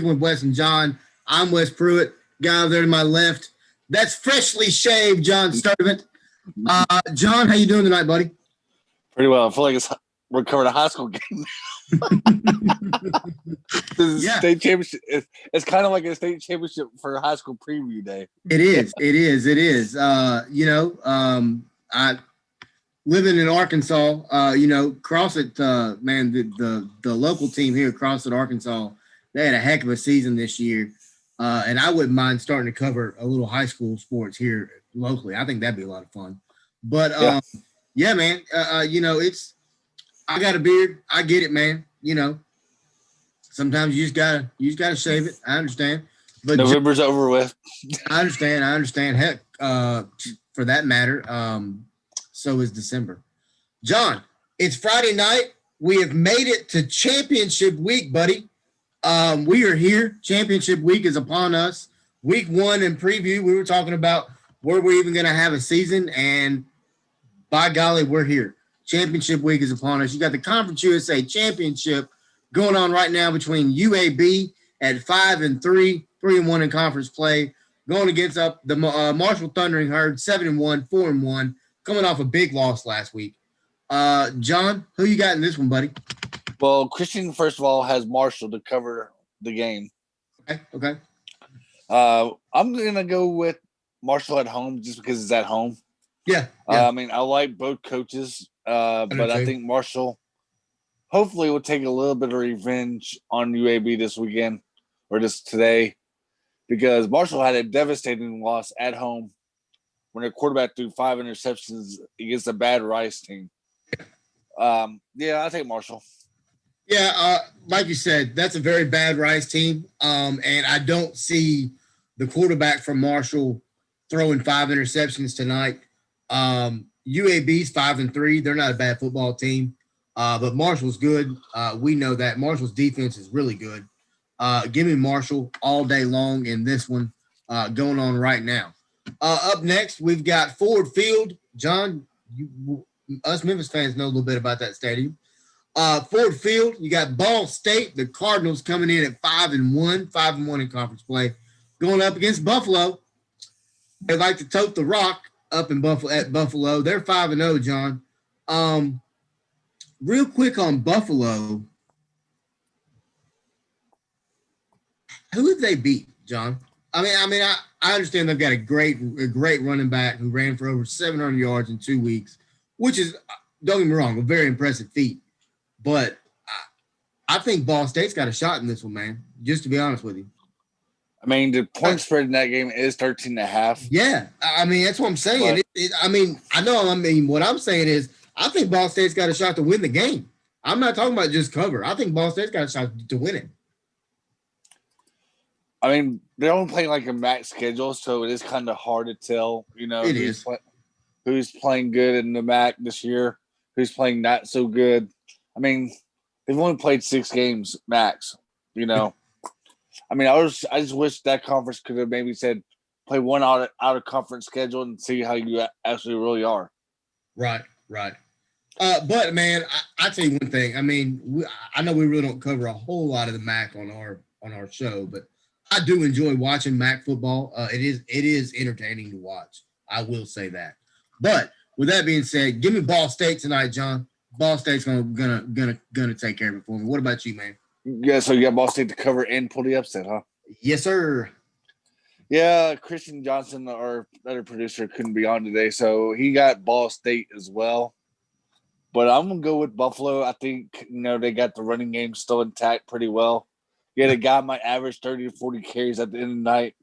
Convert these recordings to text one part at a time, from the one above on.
with Wes and John. I'm Wes Pruitt. Guy over there to my left. That's freshly shaved John Sturtevant. John, how you doing tonight, buddy? Pretty well. I feel like we're covering a high school game. State championship. It's kind of like a state championship for high school preview day. It is. I living in Arkansas. CrossFit, man, the local team here, CrossFit Arkansas, they had a heck of a season this year. And I wouldn't mind starting to cover a little high school sports here locally. I think that'd be a lot of fun. But man, I got a beard. I get it, man. Sometimes you just gotta shave it. I understand. But November's over with. I understand. Heck, for that matter, so is December. John, it's Friday night. We have made it to championship week, buddy. We are here. Championship week is upon us. Week 1 in preview, we were talking about were we even going to have a season, and by golly, we're here. Championship week is upon us. You got the Conference USA Championship going on right now between UAB at 5-3, 3-1 in conference play, going against the Marshall Thundering Herd, 7-1, 4-1, coming off a big loss last week. John, who you got in this one, buddy? Well, Christian, first of all, has Marshall to cover the game. Okay. I'm going to go with Marshall at home just because it's at home. Yeah. I like both coaches, but I think Marshall hopefully will take a little bit of revenge on UAB this weekend or just today, because Marshall had a devastating loss at home when their quarterback threw 5 interceptions against a bad Rice team. I think Marshall. Yeah, like you said, that's a very bad Rice team, and I don't see the quarterback from Marshall throwing 5 interceptions tonight. UAB's 5-3; they're not a bad football team, but Marshall's good. We know that Marshall's defense is really good. Give me Marshall all day long in this one going on right now. Up next, we've got Ford Field. John, us Memphis fans know a little bit about that stadium. Ford Field, you got Ball State, the Cardinals coming in at 5-1 in conference play, going up against Buffalo. They like to tote the rock up in Buffalo. They're 5-0, John. Real quick on Buffalo, who have they beat, John? I understand they've got a great running back who ran for over 700 yards in 2 weeks, which is, don't get me wrong, a very impressive feat. But I think Ball State's got a shot in this one, man, just to be honest with you. The point spread in that game is 13.5. Yeah, that's what I'm saying. What I'm saying is I think Ball State's got a shot to win the game. I'm not talking about just cover. I think Ball State's got a shot to win it. They're only playing like a max schedule, so it is kind of hard to tell, who's playing good in the MAC this year, who's playing not so good. They've only played 6 games max, I just wish that conference could have maybe said play one out of conference schedule and see how you actually really are. Right. But man, I tell you one thing. I know we really don't cover a whole lot of the MAC on our show, but I do enjoy watching MAC football. It is entertaining to watch. I will say that. But with that being said, give me Ball State tonight, John. Ball State's gonna take care of it for me. What about you, man? Yeah, so you got Ball State to cover and pull the upset, huh? Yes, sir. Yeah, Christian Johnson, our other producer, couldn't be on today, so he got Ball State as well. But I'm gonna go with Buffalo. I think they got the running game still intact pretty well. Yeah, the guy might average 30 to 40 carries at the end of the night,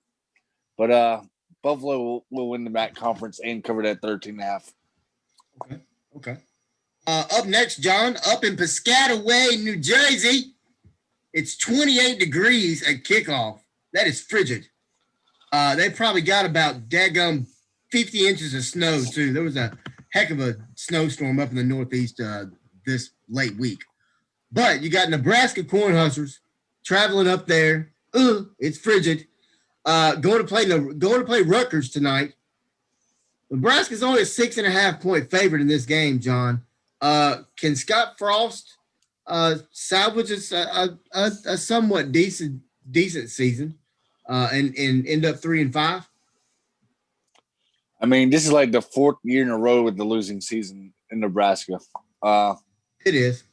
but Buffalo will win the MAC conference and cover that 13.5. Okay. Up next, John, up in Piscataway, New Jersey, it's 28 degrees at kickoff. That is frigid. They probably got about daggum 50 inches of snow, too. There was a heck of a snowstorm up in the Northeast this late week. But you got Nebraska Cornhuskers traveling up there. It's frigid. Going to play Rutgers tonight. Nebraska's only a 6.5-point favorite in this game, John. Can Scott Frost salvage a somewhat decent decent season, and end up 3-5. I mean, this is like the 4th year in a row with the losing season in Nebraska. It is.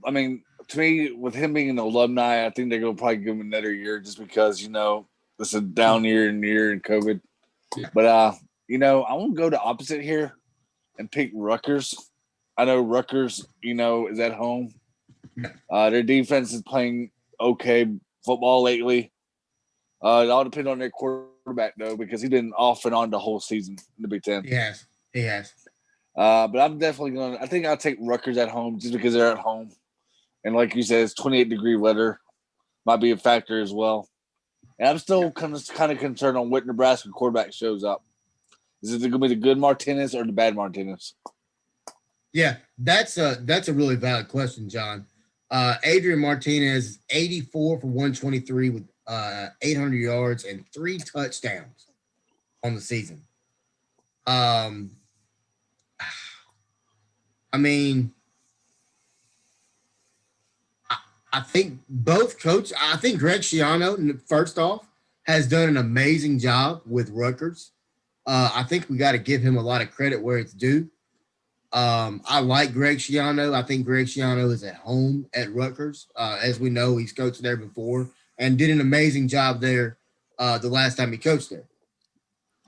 I mean, to me, with him being an alumni, I think they're going to probably give him another year just because, it's a down year in COVID. Yeah. But, I want to go the opposite here and pick Rutgers. I know Rutgers, is at home. Their defense is playing okay football lately. It all depends on their quarterback, though, because he's been off and on the whole season in the Big Ten. He has. But I'm definitely I think I'll take Rutgers at home just because they're at home. And like you said, it's 28-degree weather. Might be a factor as well. And I'm still kind of concerned on what Nebraska quarterback shows up. Is it going to be the good Martinez or the bad Martinez? Yeah, that's a really valid question, John. Adrian Martinez, 84 for 123 with 800 yards and 3 touchdowns on the season. I mean, I think I think Greg Schiano, first off, has done an amazing job with Rutgers. I think we got to give him a lot of credit where it's due. I like Greg Schiano. I think Greg Schiano is at home at Rutgers. As we know, he's coached there before and did an amazing job there the last time he coached there.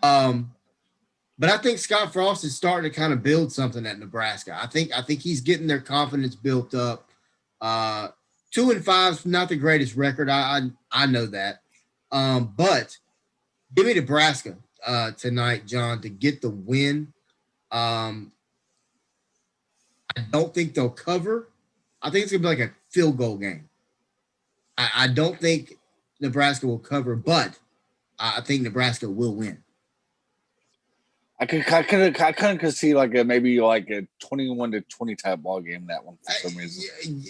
But I think Scott Frost is starting to kind of build something at Nebraska. I think he's getting their confidence built up. 2-5 is not the greatest record. I know that. But give me Nebraska tonight, John, to get the win. I don't think they'll cover. I think it's gonna be like a field goal game. I don't think Nebraska will cover, but I think Nebraska will win. I could see maybe a 21-20 type ball game, that one for some reason.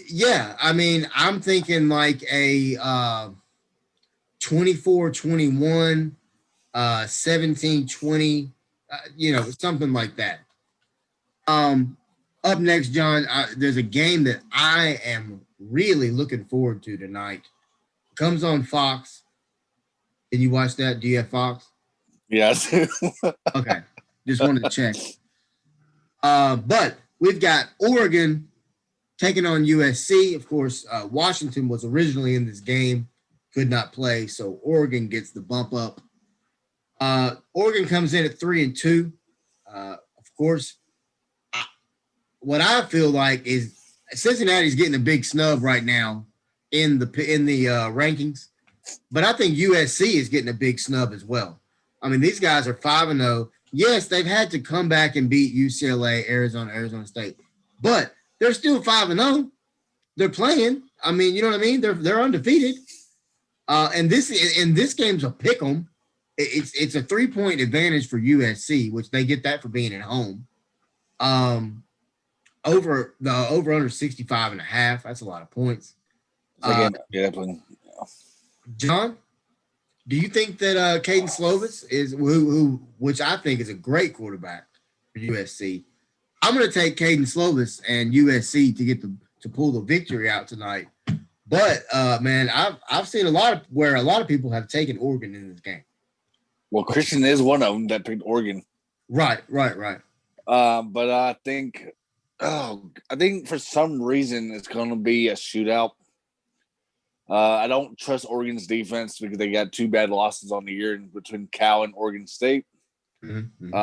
Yeah, I mean, I'm thinking like a 24-21, 17-20, something like that. Up next, John, there's a game that I am really looking forward to tonight. Comes on Fox. Did you watch that? Do you have Fox? Yes. Okay. Just wanted to check. But we've got Oregon taking on USC. Of course, Washington was originally in this game, could not play, so Oregon gets the bump up. Oregon comes in at 3-2. Of course, what I feel like is Cincinnati's getting a big snub right now in the rankings, but I think USC is getting a big snub as well. I mean, these guys are 5-0. Yes, they've had to come back and beat UCLA, Arizona State, but they're still 5-0. They're playing. I mean, you know what I mean? They're undefeated. And this game's a pick'em. It's a 3-point advantage for USC, which they get that for being at home. Over under 65.5. That's a lot of points. John, do you think that Caden Slovis is who which I think is a great quarterback for USC? I'm going to take Caden Slovis and USC to pull the victory out tonight. But man, I've seen a lot of people have taken Oregon in this game. Well, Christian is one of them that picked Oregon. Right. But I think for some reason it's going to be a shootout. I don't trust Oregon's defense because they got 2 bad losses on the year between Cal and Oregon State. Mm-hmm.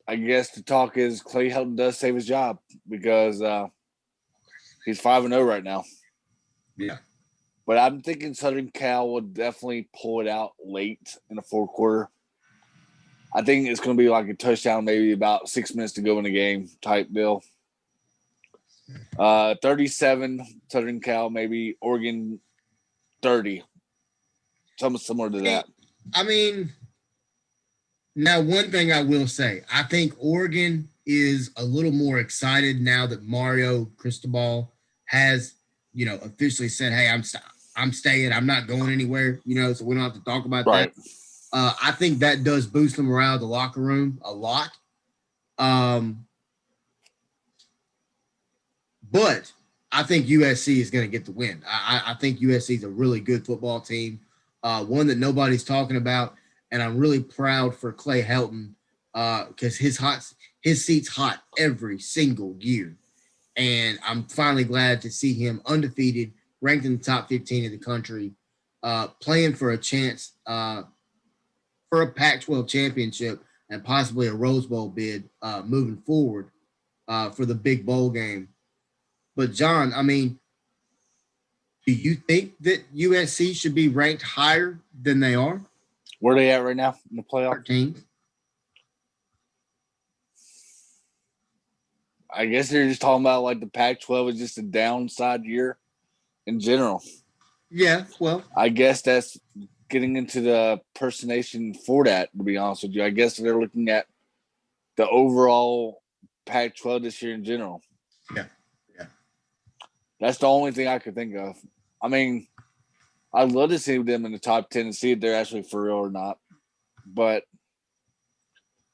I guess the talk is Clay Helton does save his job because he's 5-0 right now. Yeah. But I'm thinking Southern Cal will definitely pull it out late in the 4th quarter. I think it's going to be like a touchdown, maybe about 6 minutes to go in the game type deal. 37 Southern Cal, maybe Oregon 30. Something similar to that. I mean, now one thing I will say, I think Oregon is a little more excited now that Mario Cristobal has, officially said, "Hey, I'm staying. I'm not going anywhere." So we don't have to talk about that. I think that does boost the morale of the locker room a lot. But I think USC is going to get the win. I think USC is a really good football team, one that nobody's talking about, and I'm really proud for Clay Helton because his seat's hot every single year, and I'm finally glad to see him undefeated, ranked in the top 15 of the country, playing for a chance for a Pac-12 championship and possibly a Rose Bowl bid moving forward for the big bowl game. But John, I mean, do you think that USC should be ranked higher than they are? Where are they at right now in the playoff? 13. I guess they're just talking about like the Pac-12 is just a downside year in general. Yeah, well, I guess that's getting into the personation for that, to be honest with you. I guess they're looking at the overall Pac-12 this year in general. Yeah. That's the only thing I could think of. I mean, I'd love to see them in the top 10 and see if they're actually for real or not. But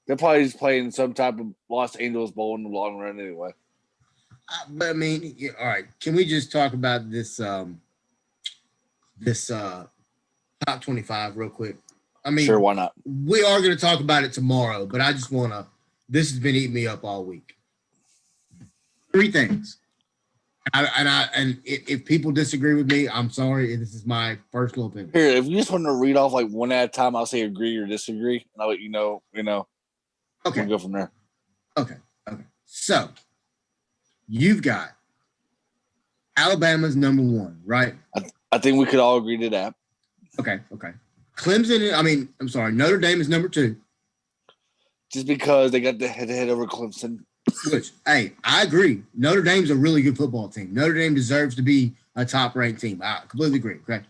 they're probably just playing some type of Los Angeles Bowl in the long run anyway. But I mean, yeah, all right. Can we just talk about this top 25 real quick? I mean, sure, why not? We are going to talk about it tomorrow, but I just want to. This has been eating me up all week. 3 things. And if people disagree with me, I'm sorry. This is my personal opinion. Here, if you just want to read off like one at a time, I'll say agree or disagree, and I'll let you know. Okay. We'll go from there. Okay. So you've got Alabama's number 1, right? I think we could all agree to that. Okay. Clemson. I'm sorry. Notre Dame is number 2. Just because they got the head over Clemson. Which, hey, I agree. Notre Dame's a really good football team. Notre Dame deserves to be a top-ranked team. I completely agree. Okay.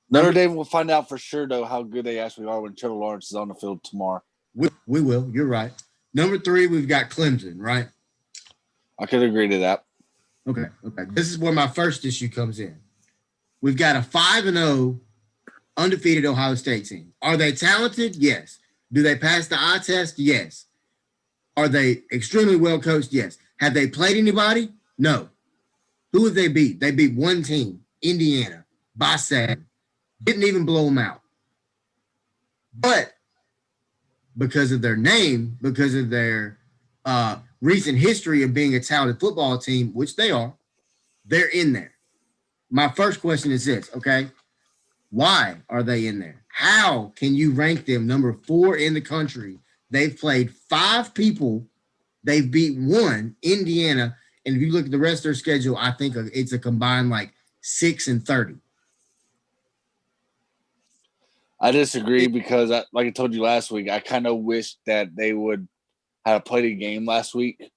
Notre Dame will find out for sure, though, how good they actually are when Trevor Lawrence is on the field tomorrow. We will. You're right. Number 3, we've got Clemson, right? I could agree to that. Okay. This is where my first issue comes in. We've got a 5-0 undefeated Ohio State team. Are they talented? Yes. Do they pass the eye test? Yes. Are they extremely well coached? Yes. Have they played anybody? No. Who have they beat? They beat one team, Indiana, by 7. Didn't even blow them out. But because of their name, because of their recent history of being a talented football team, which they are, they're in there. My first question is this, okay? Why are they in there? How can you rank them number 4 in the country? They've played 5 people. They've beat 1, Indiana. And if you look at the rest of their schedule, I think it's a combined like 6-30. I disagree because, like I told you last week, I kind of wish that they would have played a game last week.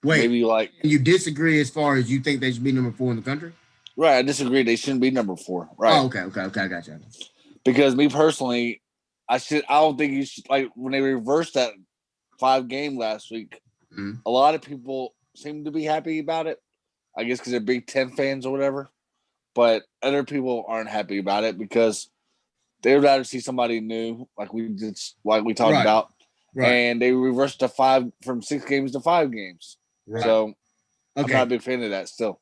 Wait, maybe like you disagree as far as you think they should be number 4 in the country? Right, I disagree. They shouldn't be number 4. Right. Oh, okay, I got you. Because me personally, I don't think you should, like, when they reversed that 5 game last week, a lot of people seem to be happy about it. I guess because they're Big Ten fans or whatever. But other people aren't happy about it because they would rather see somebody new, like we talked about. Right. And they reversed the 5 from 6 games to 5 games. Right. So I'm not a big fan of that still.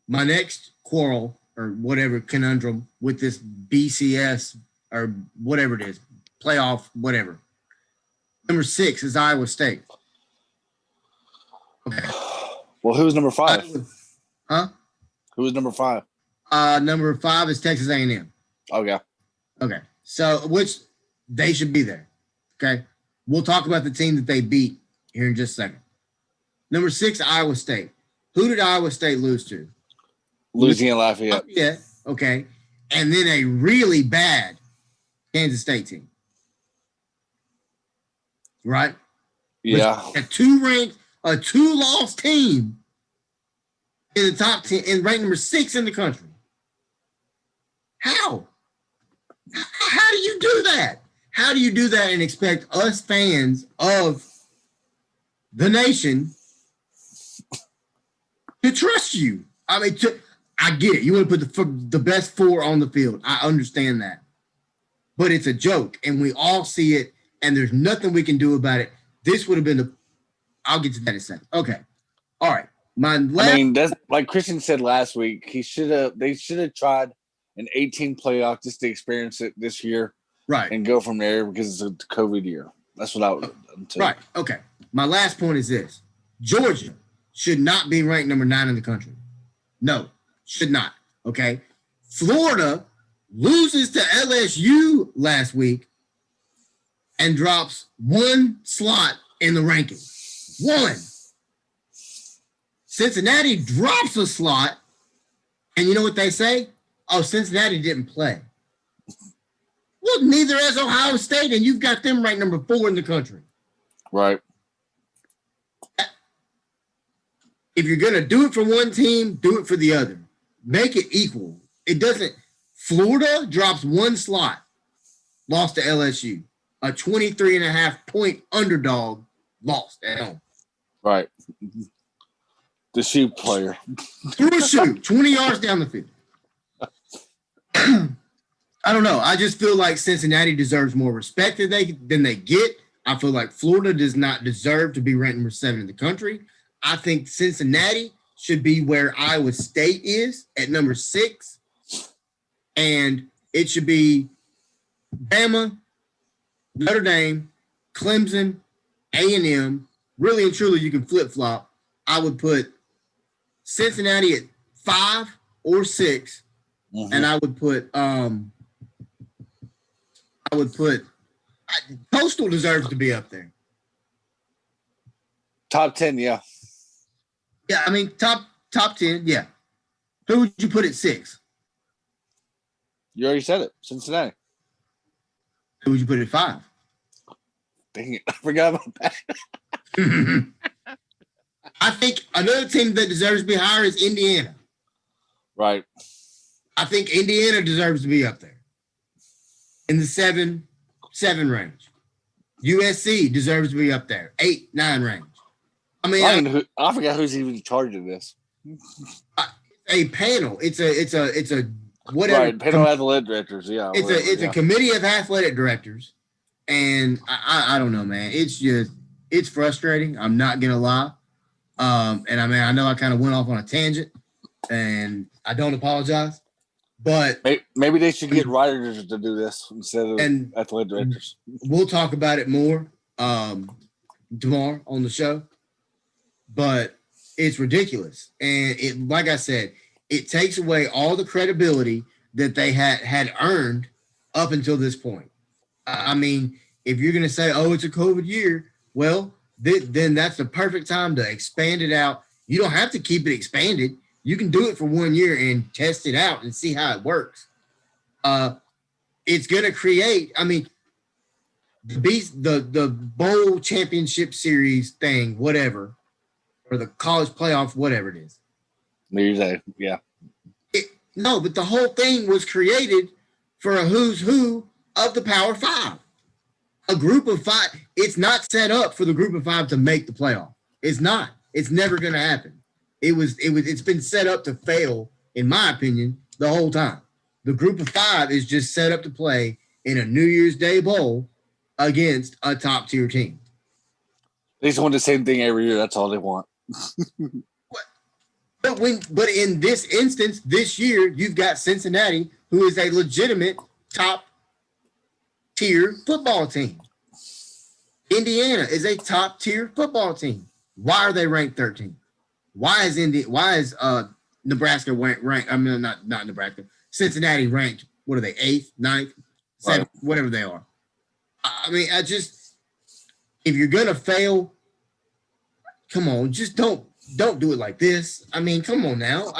My next quarrel or whatever conundrum with this BCS or whatever it is, playoff, whatever. Number 6 is Iowa State. Okay. Well, who's number 5? Huh? Who was number 5? Number 5 is Texas A&M. Okay. So, which they should be there. Okay. We'll talk about the team that they beat here in just a second. Number 6, Iowa State. Who did Iowa State lose to? Louisiana Lafayette. Yeah. Okay. And then a really bad Kansas State team. Right? Yeah. A 2-loss team in the top 10 and ranked number 6 in the country. How do you do that? How do you do that and expect us fans of the nation to trust you? I mean, I get it. You want to put the best 4 on the field. I understand that. But it's a joke, and we all see it, and there's nothing we can do about it. This would have been I'll get to that in a second. Okay. All right. My I last, mean, that's like Christian said last week. They should have tried an 18 playoff just to experience it this year right, and go from there because it's a COVID year. That's what I would have done too. right, okay. My last point is this: Georgia should not be ranked number 9 in the country. No, should not. Okay. Florida loses to LSU last week and drops 1 slot in the ranking. 1. Cincinnati drops a slot, and you know what they say? Oh, Cincinnati didn't play. Well, neither has Ohio State, and you've got them ranked number 4 in the country. Right. If you're going to do it for one team, do it for the other. Make it equal. It doesn't. Florida drops 1 slot, lost to LSU. A 23.5-point underdog lost at home. Right. The shoe player. Threw a shoe 20 yards down the field. I don't know. I just feel like Cincinnati deserves more respect than they get. I feel like Florida does not deserve to be ranked number 7 in the country. I think Cincinnati should be where Iowa State is at number 6. And it should be Bama, Notre Dame, Clemson, A&M. Really and truly, you can flip-flop. I would put Cincinnati at 5 or 6. Mm-hmm. And I would put Coastal deserves to be up there. Top 10, yeah. Yeah, I mean, top 10, yeah. Who would you put at 6? You already said it, Cincinnati. Who would you put at 5? Dang it, I forgot about that. I think another team that deserves to be higher is Indiana. Right. I think Indiana deserves to be up there in the 7 range. USC deserves to be up there, 8, 9 range. I mean, I forgot who's even in charge of this. A panel. It's a whatever. Right, panel of athletic directors. Yeah, it's a committee of athletic directors, and I don't know, man. It's frustrating. I'm not gonna lie. And I mean, I know I kind of went off on a tangent, and I don't apologize. But maybe they should get writers to do this instead of athletic directors. We'll talk about it more tomorrow on the show. But it's ridiculous. And it, like I said, it takes away all the credibility that they had earned up until this point. I mean, if you're going to say, oh, it's a COVID year, well, then that's the perfect time to expand it out. You don't have to keep it expanded. You can do it for 1 year and test it out and see how it works. It's going to create, I mean, the bowl championship series thing, whatever, or the college playoff, whatever it is. Yeah. No, but the whole thing was created for a who's who of the Power 5. A group of 5. It's not set up for the group of 5 to make the playoff. It's not. It's never going to happen. It's been set up to fail, in my opinion, the whole time. The group of 5 is just set up to play in a New Year's Day bowl against a top tier team. They just want the same thing every year. That's all they want. But in this instance, this year, you've got Cincinnati, who is a legitimate top tier football team. Indiana is a top tier football team. Why are they ranked 13? Why is Nebraska ranked? I mean, not Nebraska. Cincinnati ranked. What are they? 8th, 9th, 7th, right. Whatever they are. I mean, if you're gonna fail, come on, just don't do it like this. I mean, come on now.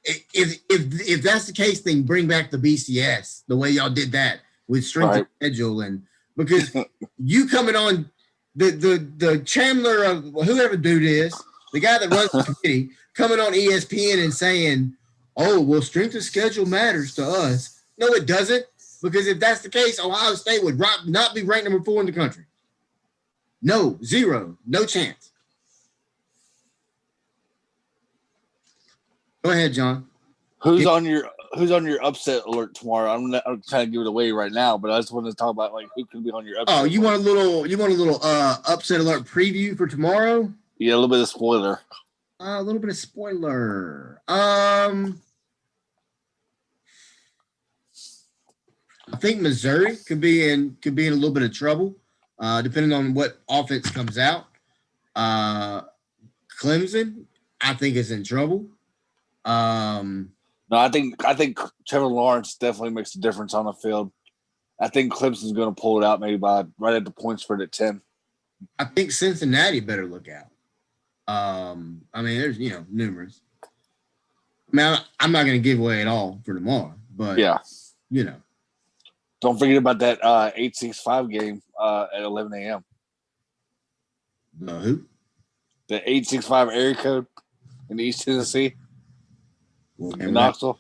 If that's the case, then bring back the BCS the way y'all did that with strength of schedule, and because you coming on the Chandler of whoever dude is, the guy that runs the committee, coming on ESPN and saying, "Oh, well, strength of schedule matters to us." No, it doesn't, because if that's the case, Ohio State would not be ranked number 4 in the country. No, 0, no chance. Go ahead, John. Who's on your upset alert tomorrow? I'm trying to give it away right now, but I just wanted to talk about like who can be on your upset. Oh, you want a little upset alert preview for tomorrow? Yeah, a little bit of spoiler. A little bit of spoiler. I think Missouri could be in a little bit of trouble, depending on what offense comes out. Uh, Clemson, I think, is in trouble. No, I think Trevor Lawrence definitely makes a difference on the field. I think Clemson's going to pull it out maybe by right at the point spread at 10. I think Cincinnati better look out. I mean, there's numerous. I mean, I'm not going to give away it all for tomorrow, but Yeah. you know, Don't forget about that 865 game at 11 a.m. who? The 865 area code in East Tennessee in Knoxville.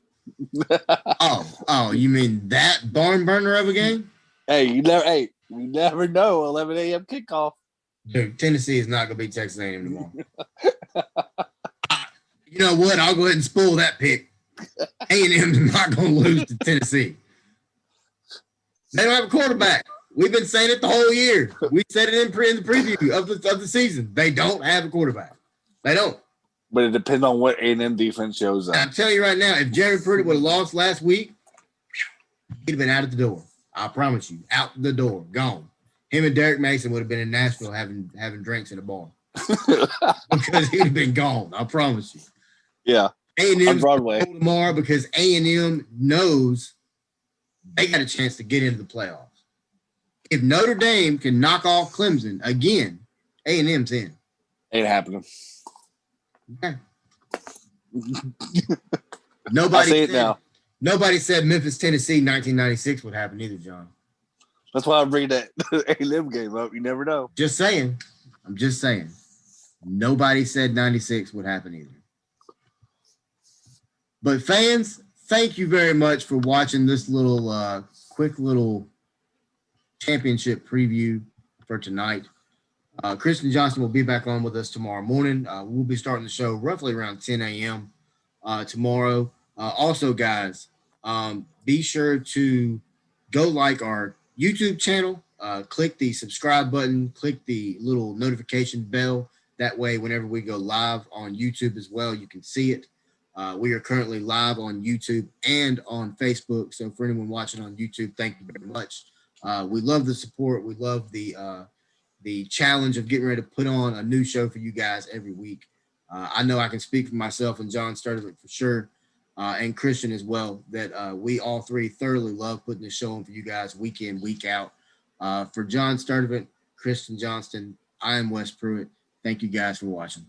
Oh, you mean that barn burner of a game? You never know. 11 a.m. kickoff. Dude, Tennessee is not going to beat Texas A&M tomorrow. You know what? I'll go ahead and spoil that pick. A&M is not going to lose to Tennessee. They don't have a quarterback. We've been saying it the whole year. We said it in the preview of the season. They don't have a quarterback. They don't. But it depends on what A&M defense shows up. And I'm telling you right now, if Jerry Pruitt would have lost last week, he'd have been out of the door. I promise you, out the door, gone. Him and Derek Mason would have been in Nashville having drinks in a bar because he'd have been gone. I promise you. Yeah, A&M's on Broadway tomorrow because A&M knows they got a chance to get into the playoffs. If Notre Dame can knock off Clemson again, A&M's in. Ain't happening. Okay. Nobody said Memphis, Tennessee, 1996 would happen either, John. That's why I'm bringing that A&M game up. You never know. Just saying. I'm just saying. Nobody said 96 would happen either. But fans, thank you very much for watching this little quick little championship preview for tonight. Christian Johnson will be back on with us tomorrow morning. We'll be starting the show roughly around 10 a.m. Tomorrow. Also, guys, be sure to go like our YouTube channel. Click the subscribe button. Click the little notification bell. That way, whenever we go live on YouTube as well, you can see it. We are currently live on YouTube and on Facebook. So for anyone watching on YouTube, thank you very much. We love the support. We love the challenge of getting ready to put on a new show for you guys every week. I know I can speak for myself and John Sturdivant for sure, and Christian as well, that we all three thoroughly love putting this show on for you guys week in, week out. For John Sturdivant, Christian Johnston, I am Wes Pruitt. Thank you guys for watching.